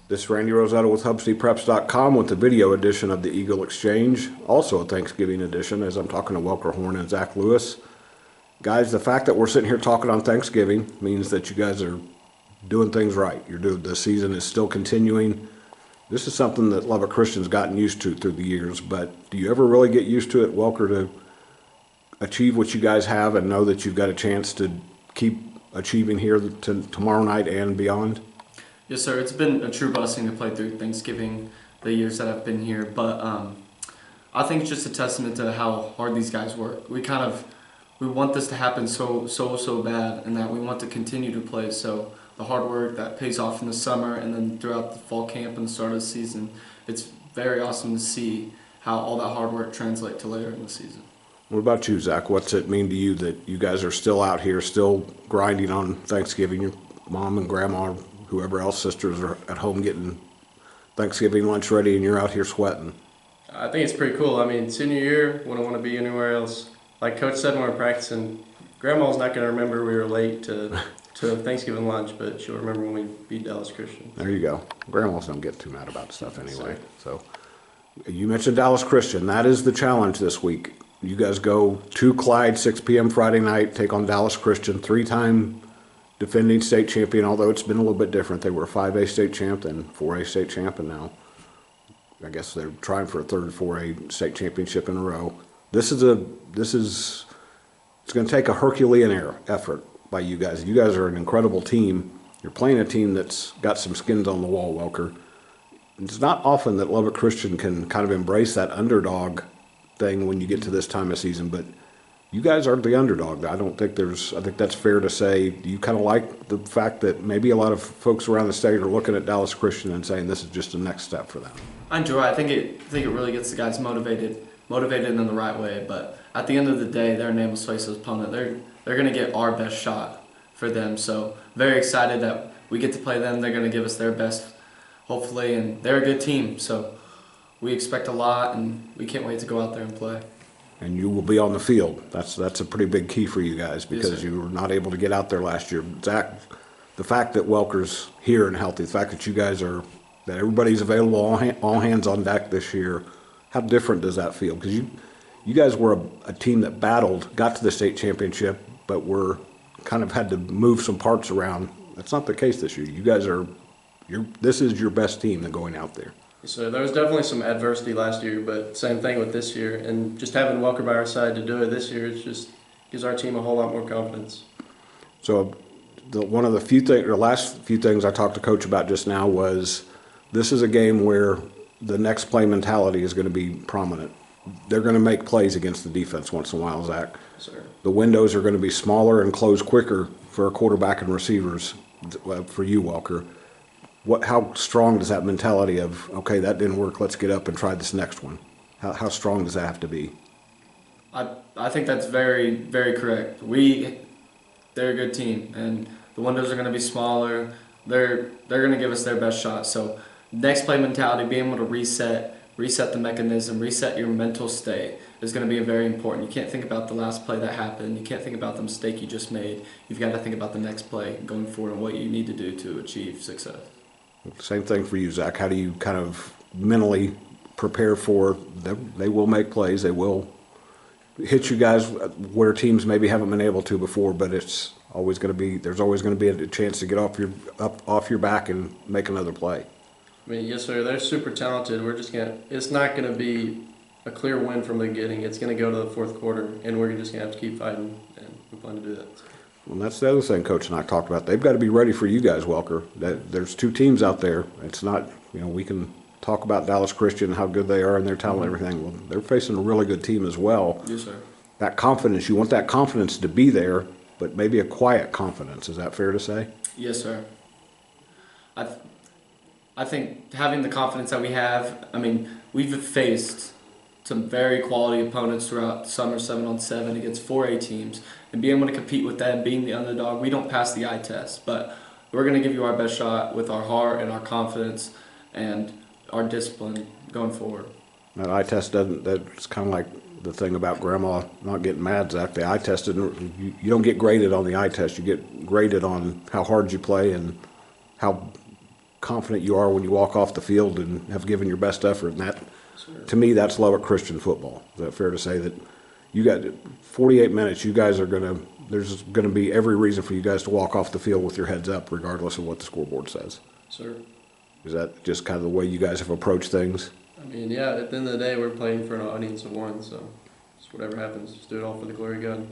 This is Randy Rosetta with HubCityPreps.com with the video edition of the Eagle Exchange, also a Thanksgiving edition, as I'm talking to Welker Horn and Zach Lewis. Guys, the fact that we're sitting here talking on Thanksgiving means that you guys are doing things right. The season is still continuing. This is something that Lubbock Christian's gotten used to through the years, but do you ever really get used to it, Welker, to achieve what you guys have and know that you've got a chance to keep achieving here to tomorrow night and beyond? Yes, sir. It's been a true blessing to play through Thanksgiving the years that I've been here, but I think it's just a testament to how hard these guys work. We want this to happen so bad, and that we want to continue to play. So the hard work that pays off in the summer and then throughout the fall camp and the start of the season, it's very awesome to see how all that hard work translates to later in the season. What about you, Zach? What's it mean to you that you guys are still out here, still grinding on Thanksgiving? Your mom and grandma, whoever else, sisters are at home getting Thanksgiving lunch ready, and you're out here sweating. I think it's pretty cool. I mean, senior year, wouldn't want to be anywhere else. Like Coach said when we were practicing, Grandma's not going to remember we were late to Thanksgiving lunch, but she'll remember when we beat Dallas Christian. There you go. Grandmas don't get too mad about stuff anyway. So you mentioned Dallas Christian. That is the challenge this week. You guys go to Clyde, 6 p.m. Friday night, take on Dallas Christian, three-time defending state champion, although it's been a little bit different. They were a 5A state champ and 4A state champ, and now I guess they're trying for a third 4A state championship in a row. It's going to take a Herculean effort by you guys. You guys are an incredible team. You're playing a team that's got some skins on the wall, Welker. It's not often that Lubbock Christian can kind of embrace that underdog thing when you get to this time of season, but you guys are the underdog. I think that's fair to say. Do you kind of like the fact that maybe a lot of folks around the state are looking at Dallas Christian and saying this is just the next step for them? I enjoy it. I think it really gets the guys motivated in the right way, but at the end of the day, they're a nameless faceless opponent. They're going to get our best shot for them, so very excited that we get to play them. They're going to give us their best, hopefully, and they're a good team, so we expect a lot, and we can't wait to go out there and play. And you will be on the field. That's a pretty big key for you guys because Yes, you were not able to get out there last year. Zach, the fact that Welker's here and healthy, the fact that you guys that everybody's available, all hands on deck this year, how different does that feel? Because you guys were a team that battled, got to the state championship, but were kind of had to move some parts around. That's not the case this year. You guys this is your best team than going out there. So there was definitely some adversity last year, but same thing with this year. And just having Welker by our side to do it this year, it just gives our team a whole lot more confidence. So one of the last few things I talked to Coach about just now was this is a game where the next play mentality is going to be prominent. They're going to make plays against the defense once in a while, Zach. Yes, sir. The windows are going to be smaller and close quicker for a quarterback and receivers for you, Welker. How strong does that mentality of, okay, that didn't work, let's get up and try this next one? How strong does that have to be? I think that's very, very correct. They're a good team, and the windows are going to be smaller. They're going to give us their best shot. So next play mentality, being able to reset the mechanism, reset your mental state is going to be very important. You can't think about the last play that happened. You can't think about the mistake you just made. You've got to think about the next play going forward and what you need to do to achieve success. Same thing for you, Zach. How do you kind of mentally prepare for them? They will make plays. They will hit you guys where teams maybe haven't been able to before, but there's always going to be a chance to get off your back and make another play. I mean, yes, sir. They're super talented. It's not going to be a clear win from the beginning. It's going to go to the fourth quarter, and we're just going to have to keep fighting, and we plan to do that. Well, that's the other thing Coach and I talked about. They've got to be ready for you guys, Welker. There's two teams out there. It's not, we can talk about Dallas Christian, how good they are and their talent and everything. Well, they're facing a really good team as well. Yes, sir. That confidence, you want that confidence to be there, but maybe a quiet confidence. Is that fair to say? Yes, sir. I think having the confidence that we have, we've faced some very quality opponents throughout the summer, 7-on-7 against 4A teams, and being able to compete with them, being the underdog, we don't pass the eye test, but we're going to give you our best shot with our heart and our confidence and our discipline going forward. That eye test that's kind of like the thing about Grandma not getting mad, Zach. The eye test, you don't get graded on the eye test. You get graded on how hard you play and how confident you are when you walk off the field and have given your best effort. And that, Sure. to me, that's Lubbock Christian football. Is that fair to say that you got 48 minutes? You guys are there's gonna be every reason for you guys to walk off the field with your heads up, regardless of what the scoreboard says. Sir. Is that just kind of the way you guys have approached things? I mean, yeah, at the end of the day, we're playing for an audience of one, so just whatever happens, just do it all for the glory of God.